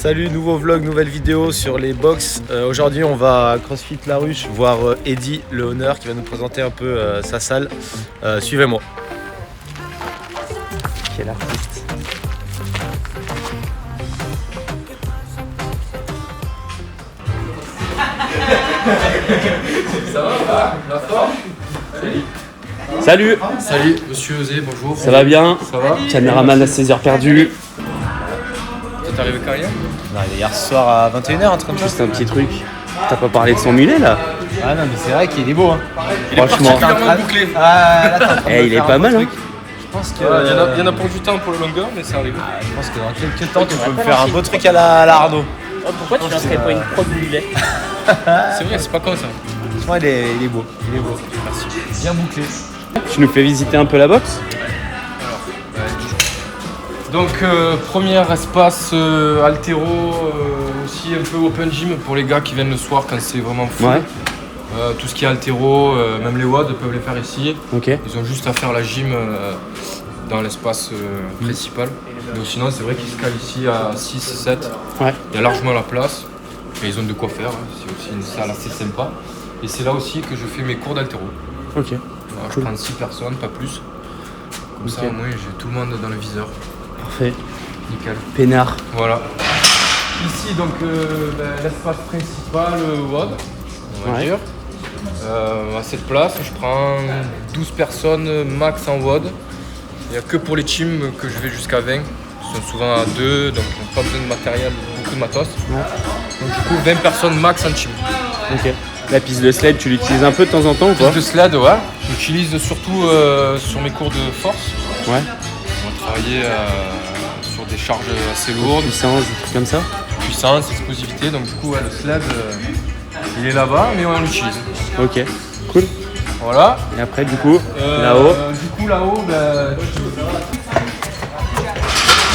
Salut, nouveau vlog, nouvelle vidéo sur les box. Aujourd'hui on va à CrossFit La Ruche voir Eddy, le owner, qui va nous présenter un peu sa salle. Suivez-moi. Quel artiste. Ça va, la forme? Salut. Salut, monsieur Osé, bonjour. Ça va bien? Ça va? Caméraman à 16h perdu. T'es arrivé quand hier? Non, il est hier soir à 21h en train de Juste un petit truc. T'as pas parlé de son mulet là? Ah non mais c'est vrai qu'il est beau hein. Franchement. Particulièrement bouclé. Eh, il est pas mal hein. Je pense que Il y en a pour du temps pour le longueur, mais ça arrive. je pense que dans quelques temps tu peux me faire un beau truc à la Arnaud. Pourquoi tu lancerais pas une prod mulet? C'est vrai, c'est pas con ça. Franchement il est beau. Il est beau. Merci. Bien bouclé. Tu nous fais visiter un peu la box? Donc, premier espace altéro, aussi un peu open gym pour les gars qui viennent le soir quand c'est vraiment fou. Ouais. Tout ce qui est altéro, même les WOD peuvent les faire ici. Ok. Ils ont juste à faire la gym dans l'espace principal. Donc sinon c'est vrai qu'ils se calent ici à 6, 7. Ouais. Il y a largement la place et ils ont de quoi faire. Hein. C'est aussi une salle assez sympa. Et c'est là aussi que je fais mes cours d'altéro. Ok. Voilà, Cool. Je prends 6 personnes, pas plus. Comme ça Ok. au moins j'ai tout le monde dans le viseur. Parfait. Nickel. Peinard. Voilà. Ici donc l'espace principal WOD, on va Ouais. dire. À cette place, je prends 12 personnes max en WOD. Il n'y a que pour les teams que je vais jusqu'à 20. Ils sont souvent à 2, donc ils n'ont pas besoin de matériel, beaucoup de matos. Ouais. Donc du coup 20 personnes max en team. Ok. La piste de sled, tu l'utilises un peu de temps en temps ou pas? Piste de sled, ouais. J'utilise surtout sur mes cours de force. Ouais. On va travailler sur des charges assez lourdes, Puissance, des trucs comme ça? puissance, explosivité. Donc du coup ouais, le sled, il est là-bas, mais on l'utilise. Ok. Cool. Voilà. Et après du coup, là-haut. Du coup là-haut,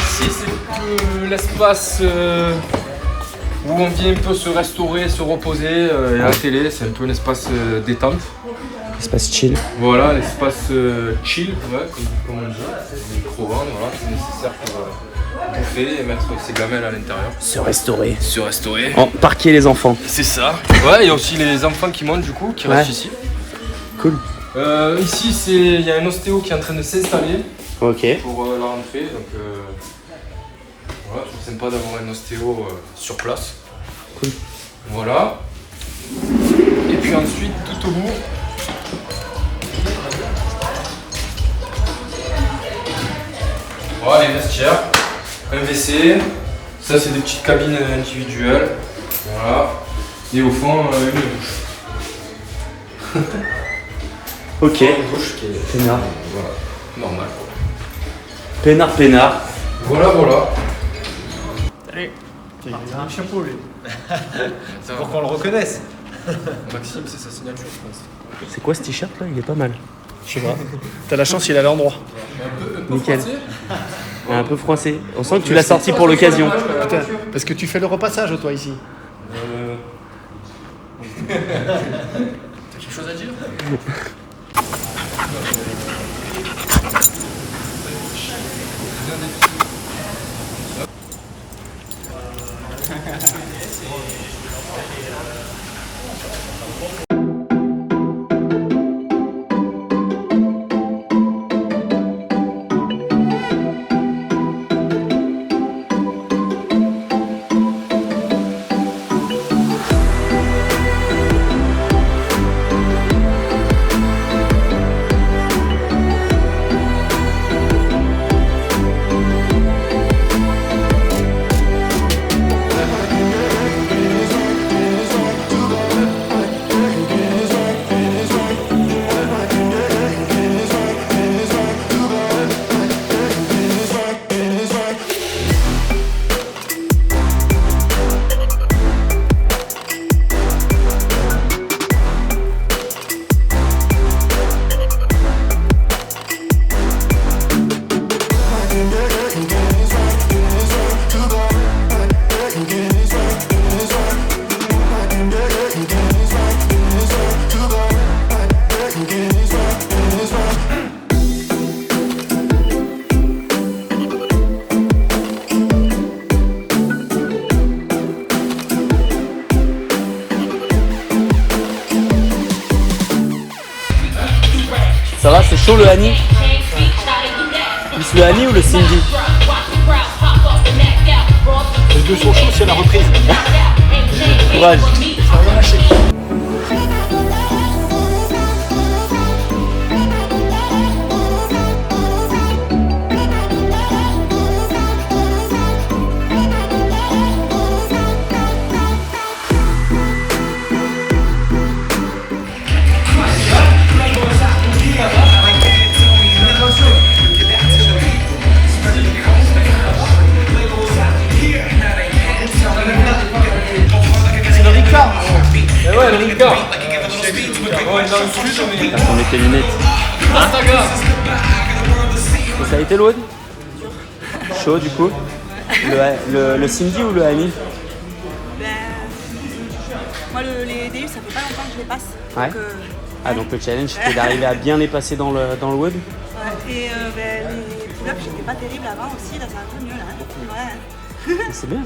ici c'est que l'espace où on vient un peu se restaurer, se reposer. Et la télé, c'est un peu un espace détente. Espace chill. Voilà, l'espace chill, ouais, comme on dit. Le micro-ondes, voilà, c'est nécessaire pour bouffer et mettre ses gamelles à l'intérieur. Se restaurer. Se restaurer. En parquer les enfants. C'est ça. Ouais, il y a aussi les enfants qui montent du coup, qui Ouais. restent ici. Cool. Ici, il y a un ostéo qui est en train de s'installer Ok. pour la rentrée. Donc, voilà, je trouve sympa d'avoir un ostéo sur place. Cool. Voilà. Et puis ensuite, tout au bout, voilà les vestiaires, un WC. Ça, c'est des petites cabines individuelles. Voilà. Et au fond, une douche. Ok. Une douche qui est Peinard. voilà, normal. Peinard. Voilà, voilà. Il a un chapeau lui. C'est Pour qu'on le reconnaisse. Maxime, c'est sa signature, je pense. C'est quoi ce t-shirt là? Il est pas mal. Je sais pas. T'as la chance il avait l'endroit. Nickel. Un peu froissé. On sent que tu l'as sorti pour l'occasion. Putain, parce que tu fais le repassage toi ici. T'as quelque chose à dire? c'est chaud le Hani. Plus le Hani ou le Cindy? Les deux sont chauds, c'est la reprise. Courage. C'est le Ricard. Eh ouais, le Ricard. On met tes lunettes. Et ça a été l'autre? Chaud du coup. Le Cindy ou le Hani? Ben, moi, les DU, ça fait pas longtemps que je les passe. Ouais. Donc, Ah donc le challenge c'était d'arriver à bien les passer dans le wood. ouais. Et ben, les pull-ups, j'étais pas terrible avant aussi. Là, c'est un peu mieux. Là. Ouais. C'est bien.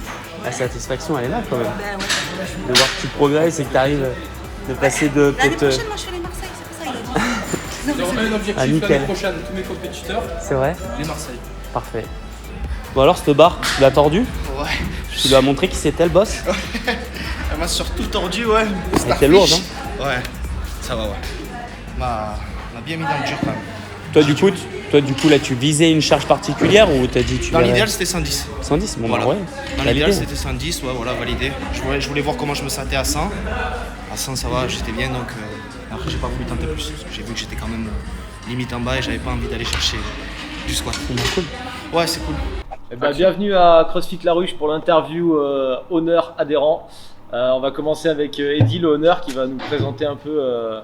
La satisfaction elle est là quand même. Ben, ouais. De voir que tu progresses et que tu arrives de passer de L'année peut-être. prochaine, moi, je fais les Marseille. C'est pour ça qu'il a dit. J'ai un objectif Ah, nickel. l'année prochaine, tous mes compétiteurs, C'est vrai. les Marseille. Parfait. Bon alors cette barre, tu l'as tordue? Ouais. Tu lui as montré qui c'était le boss? Elle m'a surtout tordu, ouais. Elle était lourde, Ouais, ça va, ouais. M'a bien mis dans le dur quand même. Toi du coup là tu visais une charge particulière ou t'as dit tu Dans verrais- l'idéal, c'était 110. 110, bon Voilà. bah ouais. Dans validé. l'idéal, c'était 110, ouais, voilà, validé. Je voulais voir comment je me sentais à 100. À 100, ça va, j'étais bien, donc après, j'ai pas voulu tenter plus. Parce que j'ai vu que j'étais quand même limite en bas et j'avais pas envie d'aller chercher du squat. Bon, bah, cool. Ouais, c'est cool. Eh ben, bienvenue à CrossFit La Ruche pour l'interview honneur adhérent. On va commencer avec Eddy, le honneur, qui va nous présenter un peu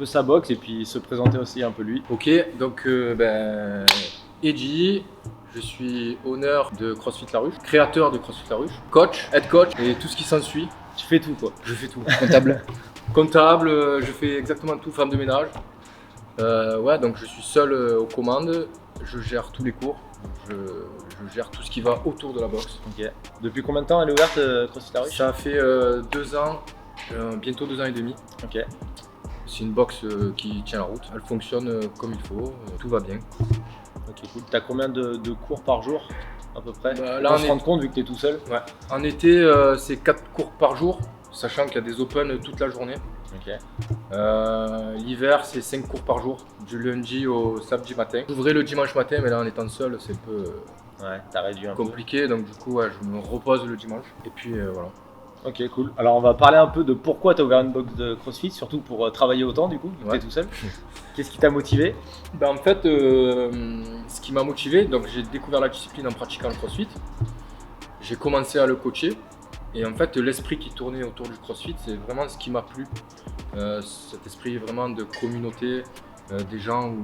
sa boxe et puis se présenter aussi un peu lui. Ok, donc Eddy, je suis honneur de CrossFit La Ruche, créateur de CrossFit La Ruche, coach, head coach et tout ce qui s'ensuit. Tu fais tout quoi. Je fais tout. Comptable. Comptable, je fais exactement tout, femme de ménage. Ouais, donc je suis seul aux commandes, je gère tous les cours, je gère tout ce qui va autour de la boxe. Ok. Depuis combien de temps elle est ouverte CrossFit La Ruche? Ça fait 2 ans, bientôt 2 ans et demi. Ok. C'est une boxe qui tient la route, elle fonctionne comme il faut, tout va bien. Ok, cool. T'as combien de cours par jour à peu près? Bah, là, Là, on on se est- rend compte vu que t'es tout seul. Ouais. En été, c'est 4 cours par jour, sachant qu'il y a des open toute la journée. Ok. L'hiver, c'est 5 cours par jour, du lundi au samedi matin. J'ouvrais le dimanche matin, mais là, en étant seul, c'est un peu Ouais, t'as réduit un peu. compliqué, donc du coup, ouais, je me repose le dimanche. Et puis voilà. Ok, cool. Alors on va parler un peu de pourquoi tu as ouvert une box de CrossFit, surtout pour travailler autant du coup, vu que Ouais. t'es tout seul. Qu'est-ce qui t'a motivé? Ben, en fait, ce qui m'a motivé, donc j'ai découvert la discipline en pratiquant le CrossFit. J'ai commencé à le coacher. Et en fait, l'esprit qui tournait autour du CrossFit, c'est vraiment ce qui m'a plu. Cet esprit vraiment de communauté, des gens où,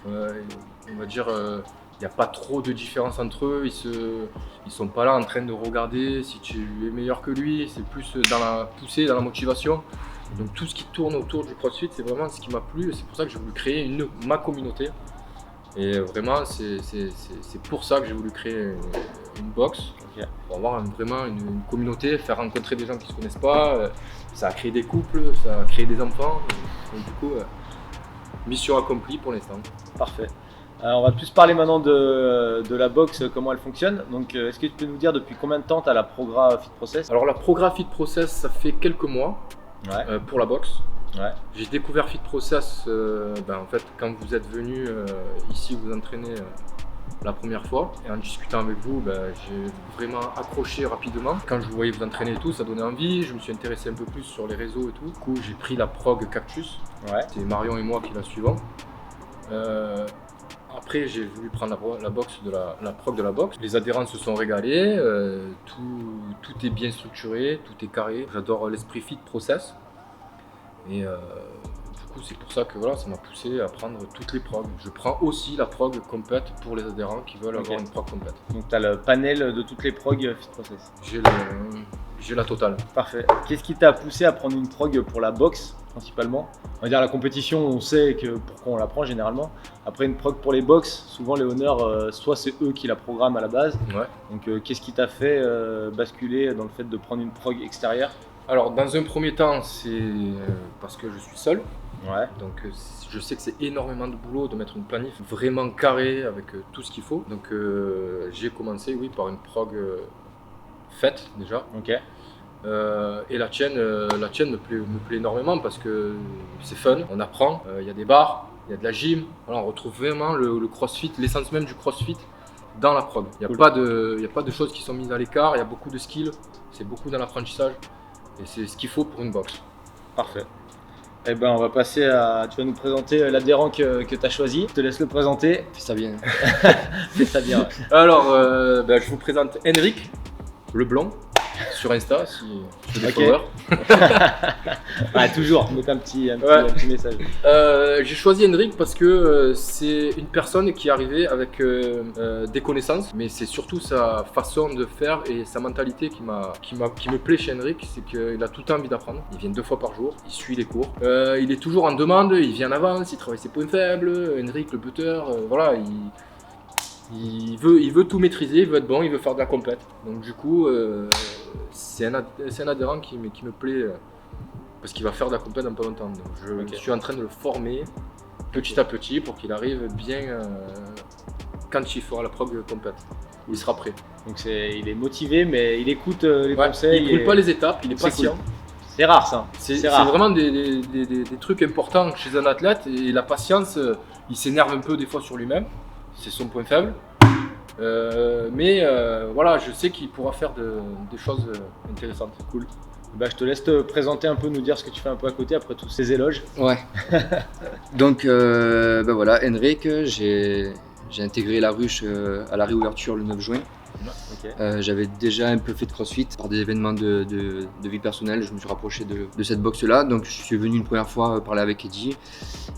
on va dire, il n'y a pas trop de différence entre eux. Ils sont pas là en train de regarder si tu es meilleur que lui. C'est plus dans la poussée, dans la motivation. Donc tout ce qui tourne autour du CrossFit, c'est vraiment ce qui m'a plu. Et c'est pour ça que j'ai voulu créer ma communauté. Et vraiment, c'est pour ça que j'ai voulu créer une box. Ok. Pour avoir vraiment une communauté, faire rencontrer des gens qui ne se connaissent pas. Ça a créé des couples, ça a créé des enfants. Donc du coup, mission accomplie pour l'instant. Parfait. On va plus parler maintenant de la box, comment elle fonctionne. Donc est-ce que tu peux nous dire depuis combien de temps tu as la Progra Fit Process? Alors la Progra Fit Process, ça fait quelques mois Ouais. pour la boxe. Ouais. J'ai découvert Fit Process en fait, quand vous êtes venu ici vous entraîner la première fois. Et en discutant avec vous, j'ai vraiment accroché rapidement. Quand je vous voyais vous entraîner et tout, ça donnait envie. Je me suis intéressé un peu plus sur les réseaux et tout. Du coup, j'ai pris la prog Cactus. Ouais. C'est Marion et moi qui la suivons. Après, j'ai voulu prendre la box de la prog de la boxe. Les adhérents se sont régalés. Tout est bien structuré, tout est carré. J'adore l'esprit Fit Process. Et du coup, c'est pour ça que voilà, ça m'a poussé à prendre toutes les progs. Je prends aussi la prog complète pour les adhérents qui veulent avoir une prog complète. Donc tu as le panel de toutes les prog Fit Process. J'ai la totale. Parfait. Qu'est-ce qui t'a poussé à prendre une prog pour la boxe principalement? On va dire la compétition, on sait que pourquoi on la prend généralement. Après une prog pour les box, souvent les honneurs, soit c'est eux qui la programment à la base. Ouais. Donc qu'est-ce qui t'a fait basculer dans le fait de prendre une prog extérieure? Alors, dans un premier temps, c'est parce que je suis seul. Ouais. Donc je sais que c'est énormément de boulot de mettre une planif vraiment carrée avec tout ce qu'il faut. Donc j'ai commencé par une prog faite déjà. Ok. Et la tienne me plaît énormément parce que c'est fun, on apprend, il y a des bars, il y a de la gym. Voilà, on retrouve vraiment le crossfit, l'essence même du crossfit dans la prog. Il n'y a, pas de choses qui sont mises à l'écart, il y a beaucoup de skills, c'est beaucoup dans l'apprentissage et c'est ce qu'il faut pour une boxe. Parfait. Eh ben, on va passer à. Tu vas nous présenter l'adhérent que tu as choisi. Je te laisse le présenter. Fais ça bien. Fais ça bien. Ouais. Alors, je vous présente Henrik Leblond sur Insta si tu veux des followers. Ouais, toujours, mettre un petit message. J'ai choisi Henrik parce que c'est une personne qui est arrivée avec des connaissances, mais c'est surtout sa façon de faire et sa mentalité qui me plaît chez Henrik, c'est qu'il a tout le temps envie d'apprendre. Il vient 2 fois par jour, il suit les cours, il est toujours en demande, il vient en avance, il travaille ses points faibles. Henrik, le buteur, voilà, il veut tout maîtriser, il veut être bon, il veut faire de la compète. Donc du coup, c'est un adhérent qui me plaît parce qu'il va faire de la compète dans pas longtemps. Donc je suis en train de le former petit à petit pour qu'il arrive bien quand il fera la prog compète. Il sera prêt. Donc il est motivé, mais il écoute les conseils. Il ne brûle pas les étapes, il est C'est patient. cool. C'est rare ça. C'est vraiment des trucs importants chez un athlète et la patience, il s'énerve un peu des fois sur lui-même. C'est son point faible, mais voilà, je sais qu'il pourra faire des choses intéressantes. Cool. Bah, je te laisse te présenter un peu, nous dire ce que tu fais un peu à côté après tous ces éloges. Ouais. Donc voilà, Henrik, j'ai intégré la ruche à la réouverture le 9 juin. Okay. J'avais déjà un peu fait de crossfit par des événements de vie personnelle, je me suis rapproché de cette boxe-là, donc je suis venu une première fois parler avec Eddie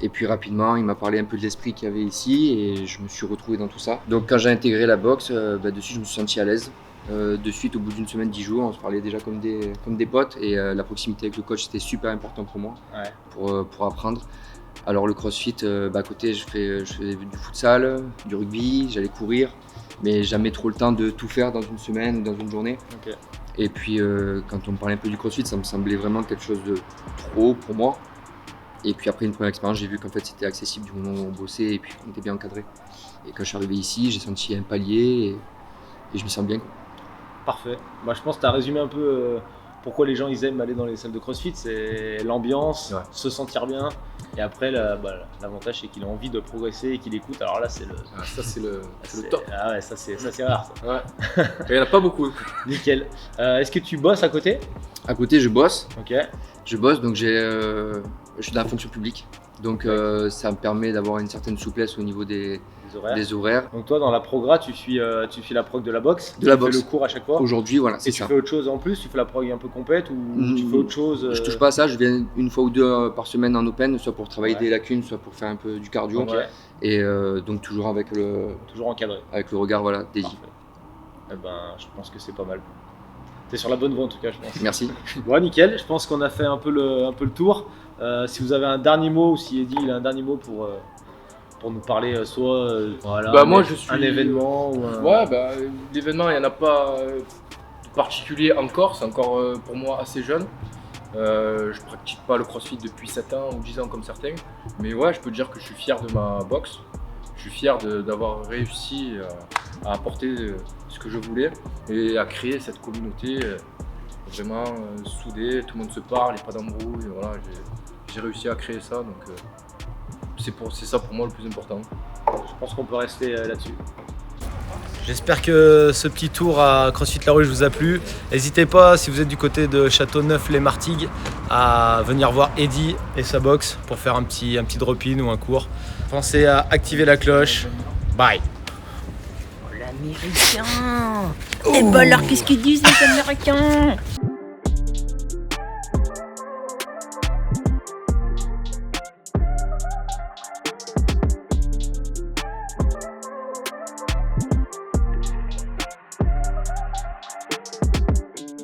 et puis rapidement il m'a parlé un peu de l'esprit qu'il y avait ici et je me suis retrouvé dans tout ça. Donc quand j'ai intégré la boxe, dessus je me suis senti à l'aise. De suite, au bout d'une semaine, 10 jours, on se parlait déjà comme des potes et la proximité avec le coach c'était super important pour moi, pour apprendre. Alors le crossfit, à côté je fais du futsal, du rugby, j'allais courir, mais jamais trop le temps de tout faire dans une semaine ou dans une journée. Okay. Et puis quand on me parlait un peu du crossfit, ça me semblait vraiment quelque chose de trop pour moi. Et puis après une première expérience, j'ai vu qu'en fait c'était accessible du moment où on bossait et puis on était bien encadré. Et quand je suis arrivé ici, j'ai senti un palier et je me sens bien, quoi. Parfait. Moi je pense que tu as résumé un peu pourquoi les gens ils aiment aller dans les salles de crossfit, c'est l'ambiance, se sentir bien. Et après l'avantage c'est qu'il a envie de progresser et qu'il écoute. Alors là c'est le top. Ah ouais, ça c'est rare ça. Ouais. Il n'y en a pas beaucoup. Nickel. Est-ce que tu bosses à côté? À côté je bosse. Ok. Je bosse, donc je suis dans la fonction publique. Donc ça me permet d'avoir une certaine souplesse au niveau des horaires. Donc toi dans la progra tu suis la prog de la boxe, tu fais le cours à chaque fois. Aujourd'hui voilà, c'est ça. Et ça. tu fais autre chose en plus, tu fais la prog un peu compète ou tu fais autre chose Je touche pas à ça, je viens une fois ou deux par semaine en open, soit pour travailler des lacunes, soit pour faire un peu du cardio. Okay. Et donc toujours avec toujours encadré. Avec le regard d'Eddie. Eh ben je pense que c'est pas mal. T'es sur la bonne voie en tout cas je pense. Merci. Bon nickel, je pense qu'on a fait un peu le tour. Si vous avez un dernier mot ou si Eddie il a un dernier mot pour nous parler moi je suis un événement ou l'événement il n'y en a pas de particulier encore, c'est encore pour moi assez jeune. Je pratique pas le crossfit depuis 7 ans ou 10 ans comme certains, mais ouais, je peux dire que je suis fier de ma boxe, je suis fier d'avoir réussi à apporter ce que je voulais et à créer cette communauté vraiment soudée, tout le monde se parle, il n'y a pas d'embrouille, voilà, j'ai réussi à créer ça, donc c'est ça pour moi le plus important. Je pense qu'on peut rester là-dessus. J'espère que ce petit tour à CrossFit La Ruche vous a plu. N'hésitez pas, si vous êtes du côté de Châteauneuf-les-Martigues, à venir voir Eddie et sa boxe pour faire un petit drop-in ou un cours. Pensez à activer la cloche. Bye. Oh, l'américain. Et bah alors qu'est-ce qu'ils disent les américains?